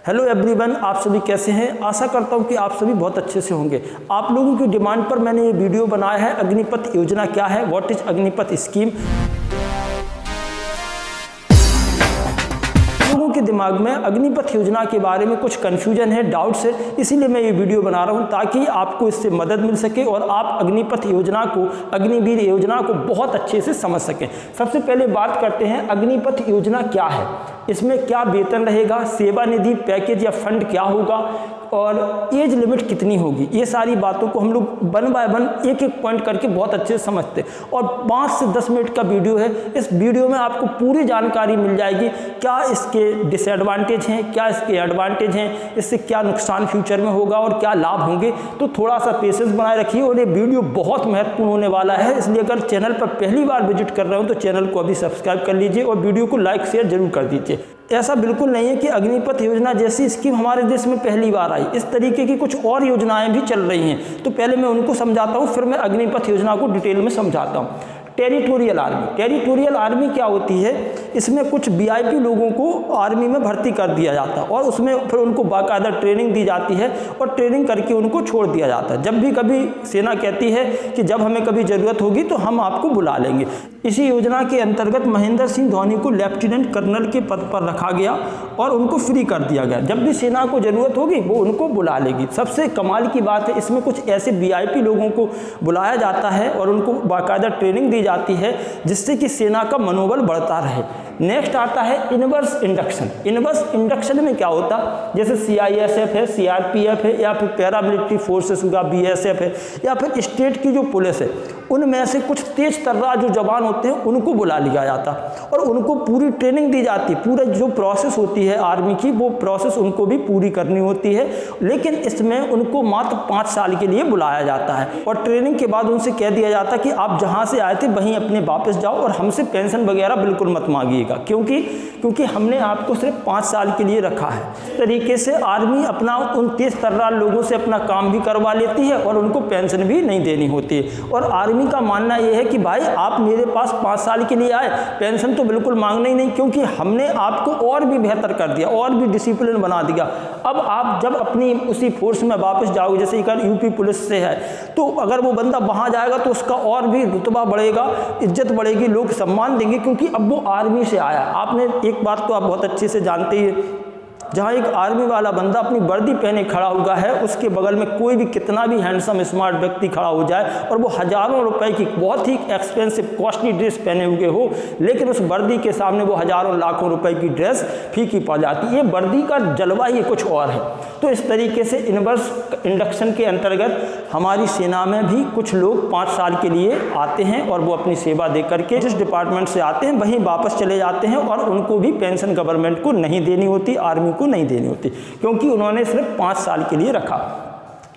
Hello everyone, आप सभी कैसे हैं। आशा करता हूं कि आप सभी बहुत अच्छे से होंगे। आप लोगों की डिमांड पर मैंने ये वीडियो बनाया है। अग्निपथ योजना क्या है, व्हाट इज अग्निपथ स्कीम। लोगों के दिमाग में अग्निपथ योजना के बारे में कुछ कंफ्यूजन है, डाउट्स है, इसीलिए मैं ये वीडियो बना रहा हूँ ताकि आपको इससे मदद मिल सके और आप अग्निपथ योजना को, अग्निवीर योजना को बहुत अच्छे से समझ सकें। सबसे पहले बात करते हैं अग्निपथ योजना क्या है, इसमें क्या वेतन रहेगा, सेवा निधि पैकेज या फंड क्या होगा और एज लिमिट कितनी होगी। ये सारी बातों को हम लोग वन बाय वन एक एक पॉइंट करके बहुत अच्छे से समझते हैं और 5 से 10 मिनट का वीडियो है। इस वीडियो में आपको पूरी जानकारी मिल जाएगी, क्या इसके डिसएडवांटेज हैं, क्या इसके एडवांटेज हैं, इससे क्या नुकसान फ्यूचर में होगा और क्या लाभ होंगे। तो थोड़ा सा पेशेंस बनाए रखिए और ये वीडियो बहुत महत्वपूर्ण होने वाला है, इसलिए अगर चैनल पर पहली बार विजिट कर रहे हो तो चैनल को अभी सब्सक्राइब कर लीजिए और वीडियो को लाइक शेयर जरूर कर दीजिए। ऐसा बिल्कुल नहीं है कि अग्निपथ योजना जैसी स्कीम हमारे देश में पहली बार आई, इस तरीके की कुछ और योजनाएं भी चल रही हैं। तो पहले मैं उनको समझाता हूँ, फिर मैं अग्निपथ योजना को डिटेल में समझाता हूँ। टेरिटोरियल आर्मी, टेरिटोरियल आर्मी क्या होती है, इसमें कुछ वीआईपी लोगों को आर्मी में भर्ती कर दिया जाता है और उसमें फिर उनको बाकायदा ट्रेनिंग दी जाती है और ट्रेनिंग करके उनको छोड़ दिया जाता है। जब भी कभी सेना कहती है कि जब हमें कभी ज़रूरत होगी तो हम आपको बुला लेंगे। इसी योजना के अंतर्गत महेंद्र सिंह धोनी को लेफ्टिनेंट कर्नल के पद पर रखा गया और उनको फ्री कर दिया गया। जब भी सेना को ज़रूरत होगी वो उनको बुला लेगी। सबसे कमाल की बात है, इसमें कुछ ऐसे वीआईपी लोगों को बुलाया जाता है और उनको बाकायदा ट्रेनिंग दी जाती है जिससे कि सेना का मनोबल बढ़ता रहे। नेक्स्ट आता है इनवर्स इंडक्शन। इनवर्स इंडक्शन में क्या होता, जैसे सीआईएसएफ है, सीआरपीएफ है या फिर पैरामिलिट्री फोर्सेस होगा, बीएसएफ है या फिर स्टेट की जो पुलिस है, उनमें से कुछ तेज तर्रार जो जवान होते हैं उनको बुला लिया जाता और उनको पूरी ट्रेनिंग दी जाती। पूरा जो प्रोसेस होती है आर्मी की, वो प्रोसेस उनको भी पूरी करनी होती है, लेकिन इसमें उनको मात्र 5 साल के लिए बुलाया जाता है और ट्रेनिंग के बाद उनसे कह दिया जाता कि आप जहाँ से आए थे वहीं अपने वापस जाओ और हमसे पेंशन वगैरह बिल्कुल मत मांगिएगा, क्योंकि हमने आपको सिर्फ 5 साल के लिए रखा है। इस तरीके से आर्मी अपना उन तेज तर्रार लोगों से अपना काम भी करवा लेती है और उनको पेंशन भी नहीं देनी होती है। और आर्मी का मानना यह है कि भाई आप मेरे पास 5 साल के लिए आए, पेंशन तो बिल्कुल मांगना ही नहीं, क्योंकि हमने आपको और भी बेहतर कर दिया और भी डिसिप्लिन बना दिया। अब आप जब अपनी उसी फोर्स में वापस जाओगे, जैसे अगर यूपी पुलिस से है तो अगर वो बंदा वहाँ जाएगा तो उसका और भी रुतबा बढ़ेगा, इज्जत बढ़ेगी, लोग सम्मान देंगे, क्योंकि अब वो आर्मी से आया। आपने एक बात तो आप बहुत अच्छे से जानते ही हैं, जहाँ एक आर्मी वाला बंदा अपनी वर्दी पहने खड़ा हुआ है, उसके बगल में कोई भी कितना भी हैंडसम स्मार्ट व्यक्ति खड़ा हो जाए और वो हज़ारों रुपए की बहुत ही एक्सपेंसिव कॉस्टली ड्रेस पहने हुए हो, लेकिन उस वर्दी के सामने वो हज़ारों लाखों रुपए की ड्रेस फीकी पड़ जाती है। ये वर्दी का जलवा ही कुछ और है। तो इस तरीके से इनवर्स इंडक्शन के अंतर्गत हमारी सेना में भी कुछ लोग 5 साल के लिए आते हैं और वो अपनी सेवा दे करके जिस डिपार्टमेंट से आते हैं वहीं वापस चले जाते हैं और उनको भी पेंशन गवर्नमेंट को नहीं देनी होती, आर्मी को नहीं देनी होती, क्योंकि उन्होंने सिर्फ 5 साल के लिए रखा।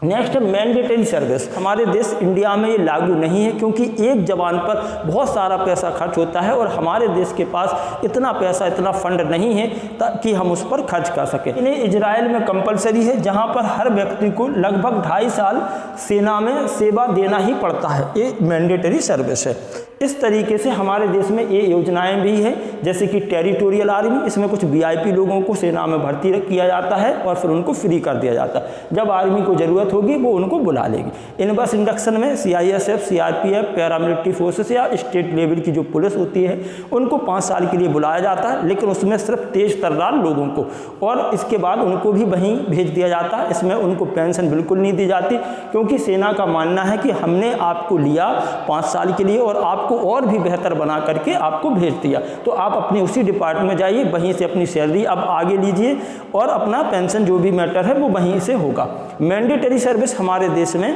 नेक्स्ट है मैंडेटरी सर्विस। हमारे देश इंडिया में ये लागू नहीं है, क्योंकि एक जवान पर बहुत सारा पैसा खर्च होता है और हमारे देश के पास इतना पैसा, इतना फंड नहीं है ताकि हम उस पर खर्च कर सकें। इन्हें इजराइल में कंपलसरी है, जहां पर हर व्यक्ति को लगभग 2.5 साल सेना में सेवा देना ही पड़ता है। ये मैंडेटरी सर्विस है। इस तरीके से हमारे देश में ये योजनाएं भी हैं, जैसे कि टेरिटोरियल आर्मी, इसमें कुछ वीआईपी लोगों को सेना में भर्ती किया जाता है और फिर उनको फ्री कर दिया जाता है। जब आर्मी को ज़रूरत होगी वो उनको बुला लेगी। इनवर्स इंडक्शन में सीआईएसएफ, सीआरपीएफ, पैरामिलिट्री फोर्सेस या स्टेट लेवल की जो पुलिस होती है उनको 5 साल के लिए बुलाया जाता है, लेकिन उसमें सिर्फ तेज तर्रार लोगों को, और इसके बाद उनको भी वहीं भेज दिया जाता है। इसमें उनको पेंशन बिल्कुल नहीं दी जाती, क्योंकि सेना का मानना है कि हमने आपको लिया 5 साल के लिए और आपको और भी बेहतर बना करके आपको भेज दिया, तो आप अपनी उसी डिपार्टमेंट में जाइए, वहीं से अपनी सैलरी अब आगे लीजिए और अपना पेंशन जो भी मैटर है वो वहीं से होगा। मैंडेटरी सर्विस हमारे देश में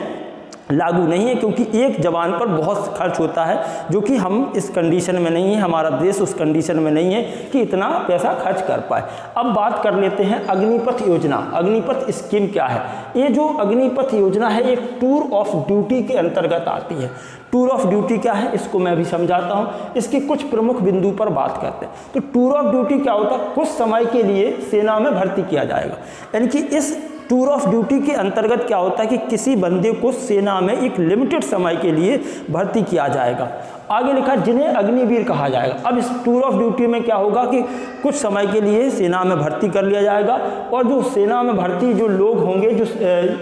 लागू नहीं है, क्योंकि एक जवान पर बहुत खर्च होता है, जो कि हम इस कंडीशन में नहीं है, हमारा देश उस कंडीशन में नहीं है कि इतना पैसा खर्च कर पाए। अब बात कर लेते हैं अग्निपथ योजना। अग्निपथ स्कीम क्या है। ये जो अग्निपथ योजना है एक टूर ऑफ ड्यूटी के अंतर्गत आती है। टूर ऑफ ड्यूटी क्या है इसको मैं भी समझाता हूँ। इसके कुछ प्रमुख बिंदु पर बात करते हैं। तो टूर ऑफ ड्यूटी क्या होता है, कुछ समय के लिए सेना में भर्ती किया जाएगा, यानी कि इस टूर ऑफ ड्यूटी के अंतर्गत क्या होता है कि किसी बंदे को सेना में एक लिमिटेड समय के लिए भर्ती किया जाएगा। आगे लिखा जिन्हें अग्निवीर कहा जाएगा। अब इस टूर ऑफ ड्यूटी में क्या होगा कि कुछ समय के लिए सेना में भर्ती कर लिया जाएगा और जो सेना में भर्ती जो लोग होंगे, जो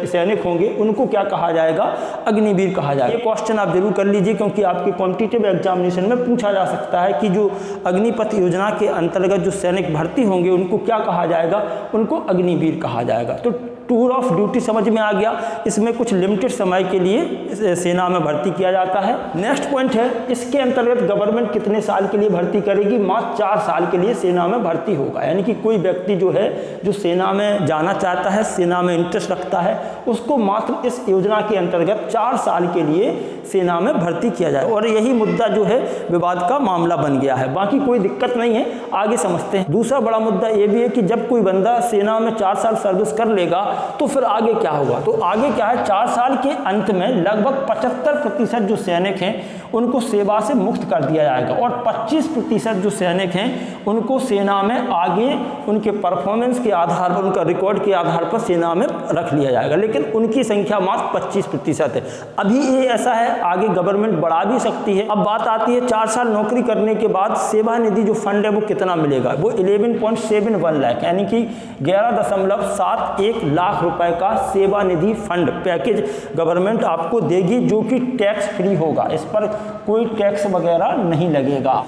सैनिक होंगे, उनको क्या कहा जाएगा, अग्निवीर कहा जाएगा। ये क्वेश्चन आप जरूर कर लीजिए क्योंकि आपके कॉम्पिटिटिव एग्जामिनेशन में पूछा जा सकता है कि जो अग्निपथ योजना के अंतर्गत जो सैनिक भर्ती होंगे उनको क्या कहा जाएगा, उनको अग्निवीर कहा जाएगा। तो टूर ऑफ ड्यूटी समझ में आ गया, इसमें कुछ लिमिटेड समय के लिए सेना में भर्ती किया जाता है। नेक्स्ट पॉइंट है, इसके अंतर्गत गवर्नमेंट कितने साल के लिए भर्ती करेगी, मात्र 4 साल के लिए सेना में भर्ती होगा। यानी कि कोई व्यक्ति जो है जो सेना में जाना चाहता है, सेना में इंटरेस्ट रखता है, उसको मात्र इस योजना के अंतर्गत 4 साल के लिए सेना में भर्ती किया जाए और यही मुद्दा जो है विवाद का मामला बन गया है। बाकी कोई दिक्कत नहीं है, आगे समझते हैं। दूसरा बड़ा मुद्दा ये भी है कि जब कोई बंदा सेना में 4 साल सर्विस कर लेगा तो फिर आगे क्या होगा। तो आगे क्या है, 4 साल के अंत में लगभग 75% जो सैनिक हैं उनको सेवा से मुक्त कर दिया जाएगा और 25% जो सैनिक हैं उनको सेना में आगे उनके परफॉर्मेंस के आधार पर, उनका रिकॉर्ड के आधार पर सेना में रख लिया जाएगा, लेकिन उनकी संख्या मात्र 25% है। अभी ये ऐसा है, आगे गवर्नमेंट बढ़ा भी सकती है। अब बात आती है 4 साल नौकरी करने के बाद सेवा निधि जो फंड है वो कितना मिलेगा। वो 11.71 लाख यानी कि 11.71 लाख रुपए का सेवा निधि फंड पैकेज गवर्नमेंट आपको देगी, जो कि टैक्स फ्री होगा, इस पर कोई टैक्स वगैरह नहीं लगेगा।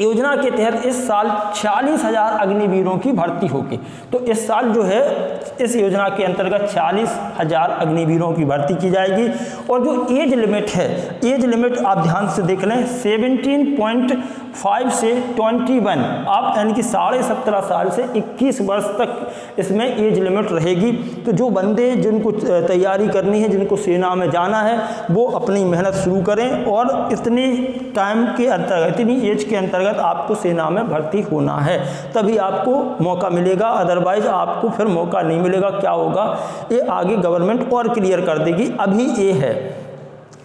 योजना के तहत इस साल 46,000 अग्निवीरों की भर्ती होगी। तो इस साल जो है इस योजना के अंतर्गत 46,000 अग्निवीरों की भर्ती की जाएगी। और जो एज लिमिट है, एज लिमिट आप ध्यान से देख लें, 17.5 से 21, आप यानी कि 17.5 साल से 21 वर्ष तक इसमें एज लिमिट रहेगी। तो जो बंदे जिनको तैयारी करनी है, जिनको सेना में जाना है, वो अपनी मेहनत शुरू करें और इतनी टाइम के अंतर्गत, इतनी एज के अंतर्गत आपको सेना में भर्ती होना है, तभी आपको मौका मिलेगा, अदरवाइज आपको फिर मौका नहीं मिलेगा। क्या होगा ये आगे गवर्नमेंट और क्लियर कर देगी, अभी ये है।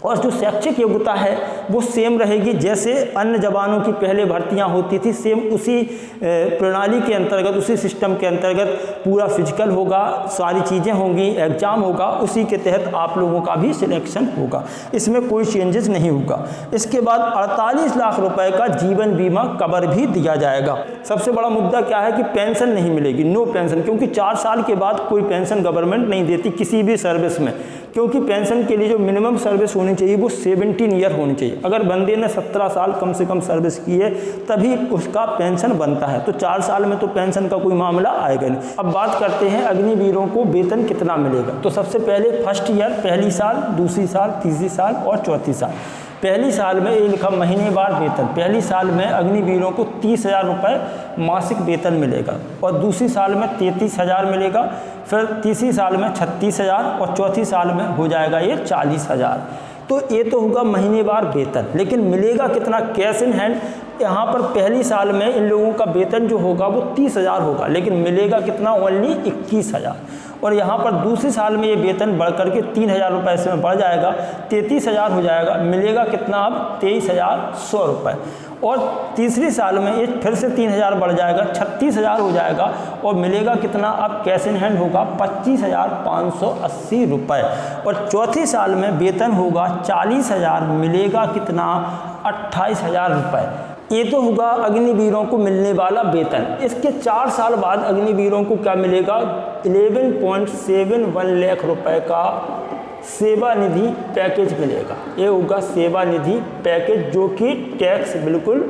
और जो शैक्षिक योग्यता है वो सेम रहेगी जैसे अन्य जवानों की पहले भर्तियां होती थी, सेम उसी प्रणाली के अंतर्गत, उसी सिस्टम के अंतर्गत पूरा फिजिकल होगा, सारी चीज़ें होंगी, एग्जाम होगा, उसी के तहत आप लोगों का भी सिलेक्शन होगा, इसमें कोई चेंजेस नहीं होगा। इसके बाद 48 लाख रुपए का जीवन बीमा कवर भी दिया जाएगा। सबसे बड़ा मुद्दा क्या है कि पेंशन नहीं मिलेगी, नो पेंशन, क्योंकि 4 साल के बाद कोई पेंशन गवर्नमेंट नहीं देती किसी भी सर्विस में, क्योंकि पेंशन के लिए जो मिनिमम सर्विस होनी चाहिए वो 17 ईयर होनी चाहिए। अगर बंदे ने 17 साल कम से कम सर्विस की है तभी उसका पेंशन बनता है। तो 4 साल में तो पेंशन का कोई मामला आएगा नहीं। अब बात करते हैं अग्निवीरों को वेतन कितना मिलेगा। तो सबसे पहले फर्स्ट ईयर, पहली साल, दूसरी साल, तीसरी साल और चौथी साल। पहली साल में ये लिखा महीनेवार वेतन, पहली साल में अग्निवीरों को 30,000 रुपये मासिक वेतन मिलेगा और दूसरी साल में 33,000 मिलेगा, फिर तीसरी साल में 36,000 और चौथी साल में हो जाएगा ये 40,000। तो ये तो होगा महीनेवार वेतन, लेकिन मिलेगा कितना कैश इन हैंड। यहाँ पर पहली साल में इन लोगों का वेतन जो होगा वो 30,000 होगा, लेकिन मिलेगा कितना, ओनली 21,000। और यहाँ पर दूसरी साल में ये वेतन बढ़ करके 3,000 रुपये से में बढ़ जाएगा, 33,000 हो जाएगा, मिलेगा कितना अब 23,100 रुपये। और तीसरी साल में ये फिर से 3,000 बढ़ जाएगा, 36,000 हो जाएगा और मिलेगा कितना, अब कैश इन हैंड होगा 25,580 रुपये। और चौथी साल में वेतन होगा 40,000, मिलेगा कितना, 28,000 रुपये। ये तो होगा अग्निवीरों को मिलने वाला वेतन। इसके 4 साल बाद अग्निवीरों को क्या मिलेगा, 11.71 लाख रुपए का सेवा निधि पैकेज मिलेगा। ये होगा सेवा निधि पैकेज, जो कि टैक्स बिल्कुल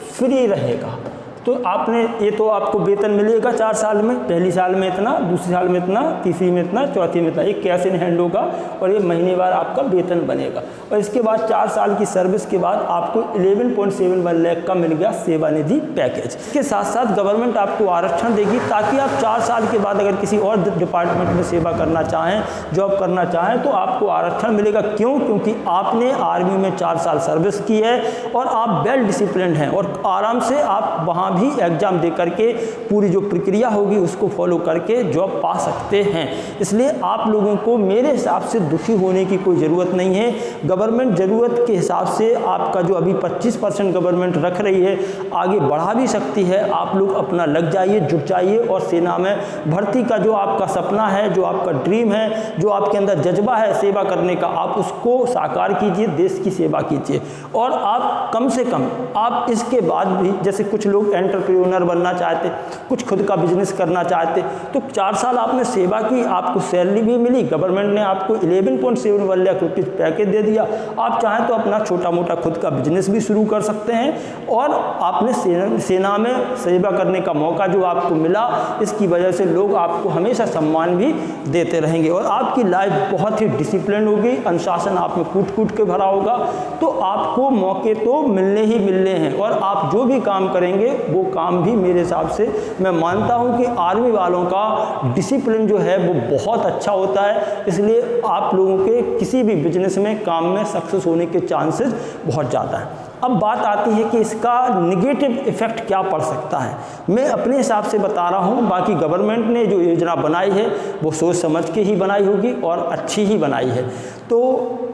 फ्री रहेगा। तो आपने ये तो आपको वेतन मिलेगा 4 साल में, पहली साल में इतना, दूसरी साल में इतना, तीसरी में इतना, चौथी में इतना, एक कैश इन हैंड होगा और ये महीनेवार आपका वेतन बनेगा। और इसके बाद 4 साल की सर्विस के बाद आपको 11.71 लाख का मिल गया सेवा निधि पैकेज। इसके साथ साथ गवर्नमेंट आपको आरक्षण देगी ताकि आप 4 साल के बाद अगर किसी और डिपार्टमेंट में सेवा करना चाहें, जॉब करना चाहें, तो आपको आरक्षण मिलेगा। क्यों? क्योंकि आपने आर्मी में 4 साल सर्विस की है और आप वेल डिसिप्लिन हैं और आराम से आप वहाँ भी एग्ज़ाम दे करके पूरी जो प्रक्रिया होगी उसको फॉलो करके जॉब पा सकते हैं। इसलिए आप लोगों को मेरे हिसाब से दुखी होने की कोई ज़रूरत नहीं है। गवर्नमेंट ज़रूरत के हिसाब से आपका जो अभी 25% गवर्नमेंट रख रही है आगे बढ़ा भी सकती है। आप लोग अपना लग जाइए, जुट जाइए और सेना में भर्ती का जो आपका सपना है, जो आपका ड्रीम है, जो आपके अंदर जज्बा है सेवा करने का, आप उसको साकार कीजिए, देश की सेवा कीजिए। और आप कम से कम आप इसके बाद भी, जैसे कुछ लोग एंटरप्रेन्योर बनना चाहते, कुछ खुद का बिजनेस करना चाहते, तो 4 साल आपने सेवा की, आपको सैलरी भी मिली, गवर्नमेंट ने आपको 11.71 लाख रुपये पैकेज दे दिया। आप चाहें तो अपना छोटा मोटा खुद का बिजनेस भी शुरू कर सकते हैं और आपने सेना में सेवा करने का मौका जो आपको मिला, इसकी वजह से लोग आपको हमेशा सम्मान भी देते रहेंगे और आपकी लाइफ बहुत ही डिसिप्लिन होगी, अनुशासन आप में कूट कूट के भरा होगा। तो आपको मौके तो मिलने ही मिलने हैं और आप जो भी काम करेंगे वो काम भी मेरे हिसाब से मैं मानता हूं कि आर्मी वालों का डिसिप्लिन जो है वो बहुत अच्छा होता है। इसलिए आप लोगों के किसी भी बिजनेस में, काम में सक्सेस होने के चांसेस बहुत ज़्यादा हैं। अब बात आती है कि इसका निगेटिव इफ़ेक्ट क्या पड़ सकता है। मैं अपने हिसाब से बता रहा हूँ, बाकी गवर्नमेंट ने जो योजना बनाई है वो सोच समझ के ही बनाई होगी और अच्छी ही बनाई है। तो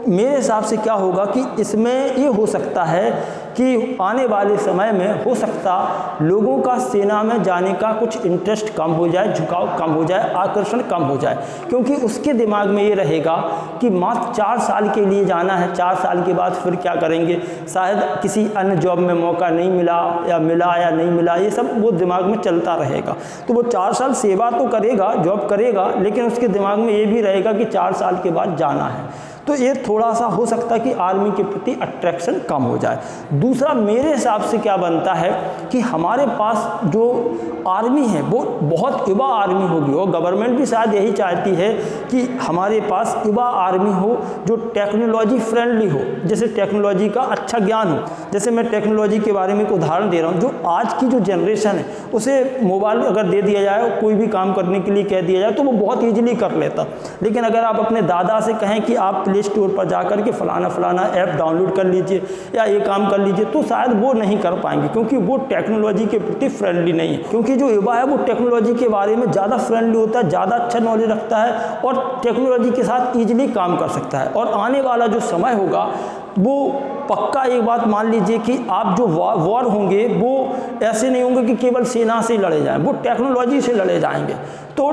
मेरे हिसाब से क्या होगा कि इसमें ये हो सकता है कि आने वाले समय में हो सकता लोगों का सेना में जाने का कुछ इंटरेस्ट कम हो जाए, झुकाव कम हो जाए, आकर्षण कम हो जाए, क्योंकि उसके दिमाग में ये रहेगा कि मात्र 4 साल के लिए जाना है, 4 साल के बाद फिर क्या करेंगे, शायद किसी अन्य जॉब में मौका नहीं मिला या नहीं मिला, ये सब वो दिमाग में चलता रहेगा। तो वो 4 साल सेवा तो करेगा, जॉब करेगा, लेकिन उसके दिमाग में ये भी रहेगा कि 4 साल के बाद जाना है। तो ये थोड़ा सा हो सकता है कि आर्मी के प्रति अट्रैक्शन कम हो जाए। दूसरा मेरे हिसाब से क्या बनता है कि हमारे पास जो आर्मी है वो बहुत युवा आर्मी होगी और गवर्नमेंट भी शायद यही चाहती है कि हमारे पास युवा आर्मी हो जो टेक्नोलॉजी फ्रेंडली हो, जैसे टेक्नोलॉजी का अच्छा ज्ञान हो। जैसे मैं टेक्नोलॉजी के बारे में एक उदाहरण दे रहा हूँ, जो आज की जो जनरेशन है उसे मोबाइल अगर दे दिया जाए, कोई भी काम करने के लिए कह दिया जाए तो वो बहुत ईजिली कर लेता। लेकिन अगर आप अपने दादा से कहें कि आप प्ले स्टोर पर जाकर के फलाना ऐप डाउनलोड कर लीजिए या ये काम कर लीजिए, तो शायद वो नहीं कर पाएंगे, क्योंकि वो टेक्नोलॉजी के प्रति फ्रेंडली नहीं है। क्योंकि जो युवा है वो टेक्नोलॉजी के बारे में ज़्यादा फ्रेंडली होता है, ज़्यादा अच्छा नॉलेज रखता है और टेक्नोलॉजी के साथ ईजिली काम कर सकता है। और आने वाला जो समय होगा वो पक्का एक बात मान लीजिए कि आप जो वॉर होंगे वो ऐसे नहीं होंगे कि केवल सेना से लड़े जाएं, वो टेक्नोलॉजी से लड़े जाएंगे। तो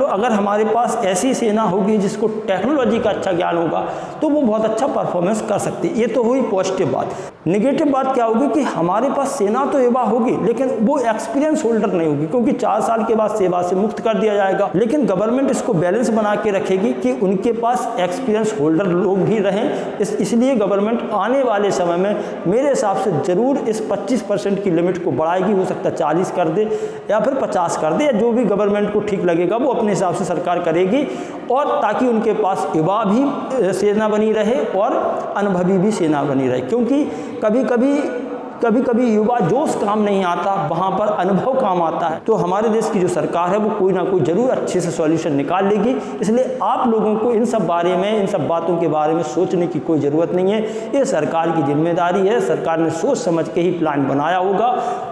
अगर हमारे पास ऐसी सेना होगी जिसको टेक्नोलॉजी का अच्छा ज्ञान होगा तो वो बहुत अच्छा परफॉर्मेंस कर सकती है। ये तो हुई पॉजिटिव बात। नेगेटिव बात क्या होगी कि हमारे पास सेना तो युवा होगी लेकिन वो एक्सपीरियंस होल्डर नहीं होगी, क्योंकि 4 साल के बाद सेवा से मुक्त कर दिया जाएगा। लेकिन गवर्नमेंट इसको बैलेंस बना के रखेगी कि उनके पास एक्सपीरियंस होल्डर लोग भी रहें। इसलिए गवर्नमेंट आने वाले समय में मेरे हिसाब से ज़रूर इस 25% की लिमिट को बढ़ाएगी। हो सकता है 40 कर दे या फिर 50 कर दे, या जो भी गवर्नमेंट को ठीक लगेगा वो अपने हिसाब से सरकार करेगी, और ताकि उनके पास युवा भी सेना बनी रहे और अनुभवी भी सेना बनी रहे। क्योंकि कभी कभी युवा जोश काम नहीं आता, वहाँ पर अनुभव काम आता है। तो हमारे देश की जो सरकार है वो कोई ना कोई ज़रूर अच्छे से सॉल्यूशन निकाल लेगी। इसलिए आप लोगों को इन सब बातों के बारे में सोचने की कोई ज़रूरत नहीं है। ये सरकार की जिम्मेदारी है, सरकार ने सोच समझ के ही प्लान बनाया होगा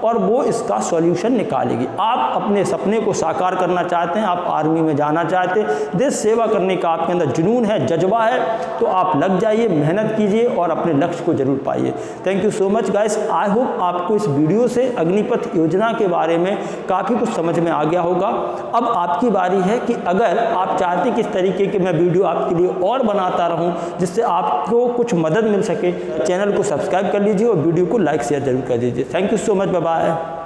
और वो इसका सॉल्यूशन निकालेगी। आप अपने सपने को साकार करना चाहते हैं, आप आर्मी में जाना चाहते हैं, देश सेवा करने का आपके अंदर जुनून है, जज्बा है, तो आप लग जाइए, मेहनत कीजिए और अपने लक्ष्य को जरूर पाइए। Thank you so much guys. I hope आपको इस वीडियो से अग्निपथ योजना के बारे में काफ़ी कुछ समझ में आ गया होगा। अब आपकी बारी है कि अगर आप चाहते कि इस तरीके के मैं वीडियो आपके लिए और बनाता रहूं जिससे आपको कुछ मदद मिल सके, चैनल को सब्सक्राइब कर लीजिए और वीडियो को लाइक शेयर जरूर कर दीजिए। Thank you so much, bye bye.